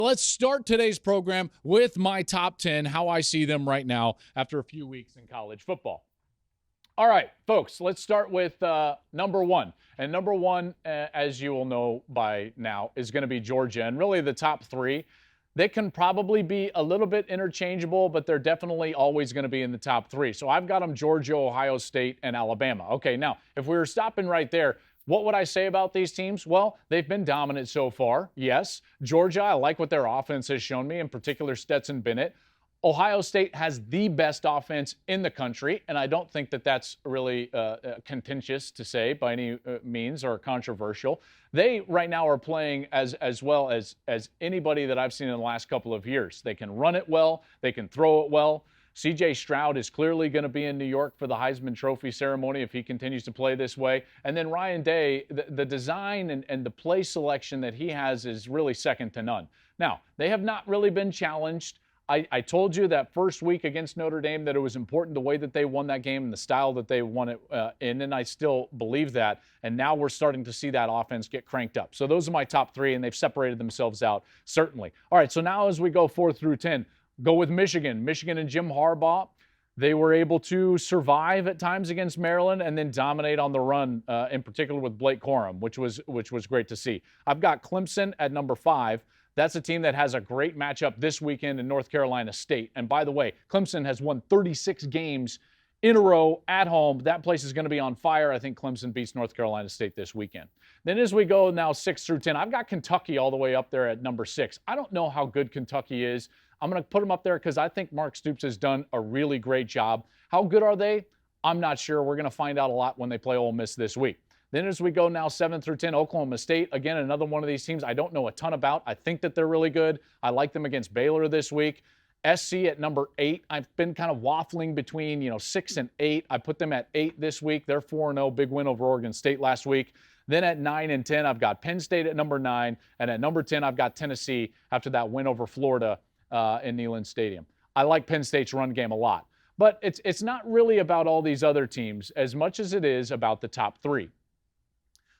Let's start today's program with my top 10, how I see them right now after a few weeks in college football. All right, folks, let's start with number one. And number one, as you will know by now, is going to be Georgia. And really the top three, they can probably be a little bit interchangeable, but they're definitely always going to be in the top three. So I've got them Georgia, Ohio State, and Alabama. Okay, now, if we were stopping right there, what would I say about these teams? Well, they've been dominant so far, yes. Georgia, I like what their offense has shown me, in particular Stetson Bennett. Ohio State has the best offense in the country, and I don't think that that's really contentious to say by any means or controversial. They right now are playing as well as anybody that I've seen in the last couple of years. They can run it well. They can throw it well. C.J. Stroud is clearly going to be in New York for the Heisman Trophy ceremony if he continues to play this way. And then Ryan Day, the design and the play selection that he has is really second to none. Now, they have not really been challenged. I told you that first week against Notre Dame that it was important the way that they won that game and the style that they won it in, and I still believe that. And now we're starting to see that offense get cranked up. So those are my top three, and they've separated themselves out, certainly. All right, so now as we go 4 through 10, go with Michigan. Michigan and Jim Harbaugh, they were able to survive at times against Maryland and then dominate on the run, in particular with Blake Corum, which was great to see. I've got Clemson at number 5. That's a team that has a great matchup this weekend in North Carolina State. And by the way, Clemson has won 36 games in a row at home. That place is going to be on fire. I think Clemson beats North Carolina State this weekend. Then as we go now 6 through 10, I've got Kentucky all the way up there at number 6. I don't know how good Kentucky is. I'm going to put them up there because I think Mark Stoops has done a really great job. How good are they? I'm not sure. We're going to find out a lot when they play Ole Miss this week. Then as we go now 7 through 10, Oklahoma State, again, another one of these teams I don't know a ton about. I think that they're really good. I like them against Baylor this week. SC at number 8. I've been kind of waffling between 6 and 8. I put them at 8 this week. They're 4-0, big win over Oregon State last week. Then at 9 and 10, I've got Penn State at number 9. And at number 10, I've got Tennessee after that win over Florida in Neyland Stadium. I like Penn State's run game a lot. But it's not really about all these other teams as much as it is about the top 3.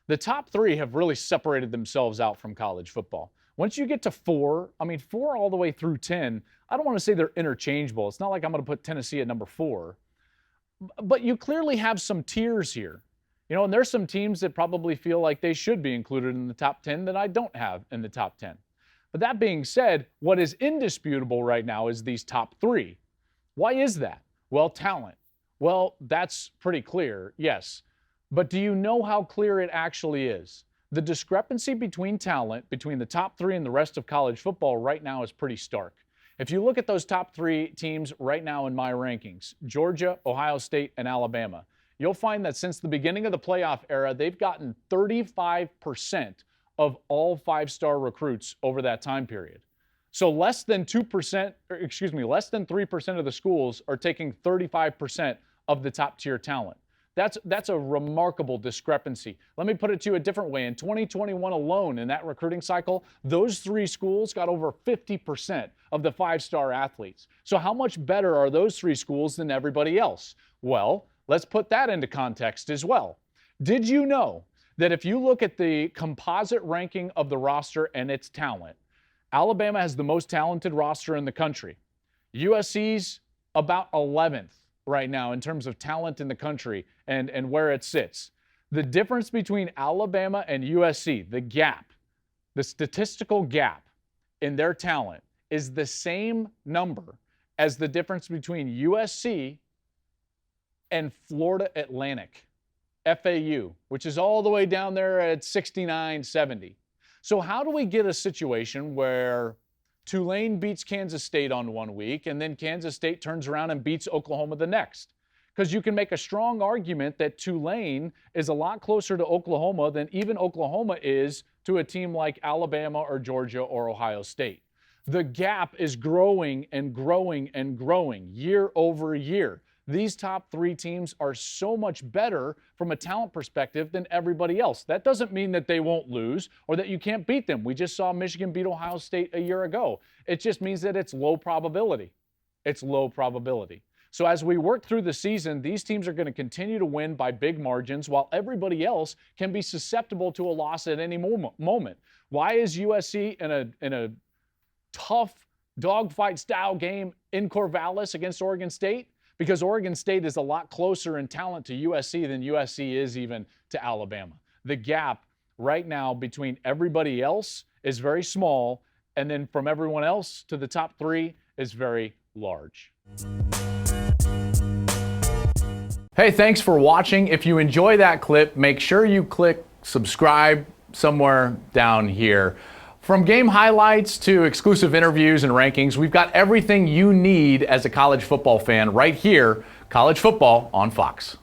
The top 3 have really separated themselves out from college football. Once you get to 4 all the way through 10, I don't want to say they're interchangeable. It's not like I'm going to put Tennessee at number 4. But you clearly have some tiers here. And there's some teams that probably feel like they should be included in the top 10 that I don't have in the top 10. But that being said, what is indisputable right now is these top 3. Why is that? Well, talent. Well, that's pretty clear, yes. But do you know how clear it actually is? The discrepancy between talent, between the top 3 and the rest of college football right now is pretty stark. If you look at those top 3 teams right now in my rankings, Georgia, Ohio State, and Alabama, you'll find that since the beginning of the playoff era, they've gotten 35% of all 5-star recruits over that time period. So less than 3% of the schools are taking 35% of the top tier talent. That's a remarkable discrepancy. Let me put it to you a different way. In 2021 alone, in that recruiting cycle, those 3 schools got over 50% of the 5-star athletes. So how much better are those 3 schools than everybody else? Well, let's put that into context as well. Did you know that if you look at the composite ranking of the roster and its talent, Alabama has the most talented roster in the country. USC's about 11th right now in terms of talent in the country and where it sits. The difference between Alabama and USC, the gap, the statistical gap in their talent is the same number as the difference between USC and Florida Atlantic, FAU, which is all the way down there at 69, 70. So how do we get a situation where Tulane beats Kansas State on one week, and then Kansas State turns around and beats Oklahoma the next? Because you can make a strong argument that Tulane is a lot closer to Oklahoma than even Oklahoma is to a team like Alabama or Georgia or Ohio State. The gap is growing and growing and growing year over year. These top 3 teams are so much better from a talent perspective than everybody else. That doesn't mean that they won't lose or that you can't beat them. We just saw Michigan beat Ohio State a year ago. It just means that it's low probability. It's low probability. So as we work through the season, these teams are going to continue to win by big margins while everybody else can be susceptible to a loss at any moment. Why is USC in a tough dogfight style game in Corvallis against Oregon State? Because Oregon State is a lot closer in talent to USC than USC is even to Alabama. The gap right now between everybody else is very small, and then from everyone else to the top three is very large. Hey, thanks for watching. If you enjoy that clip, make sure you click subscribe somewhere down here. From game highlights to exclusive interviews and rankings, we've got everything you need as a college football fan right here, College Football on Fox.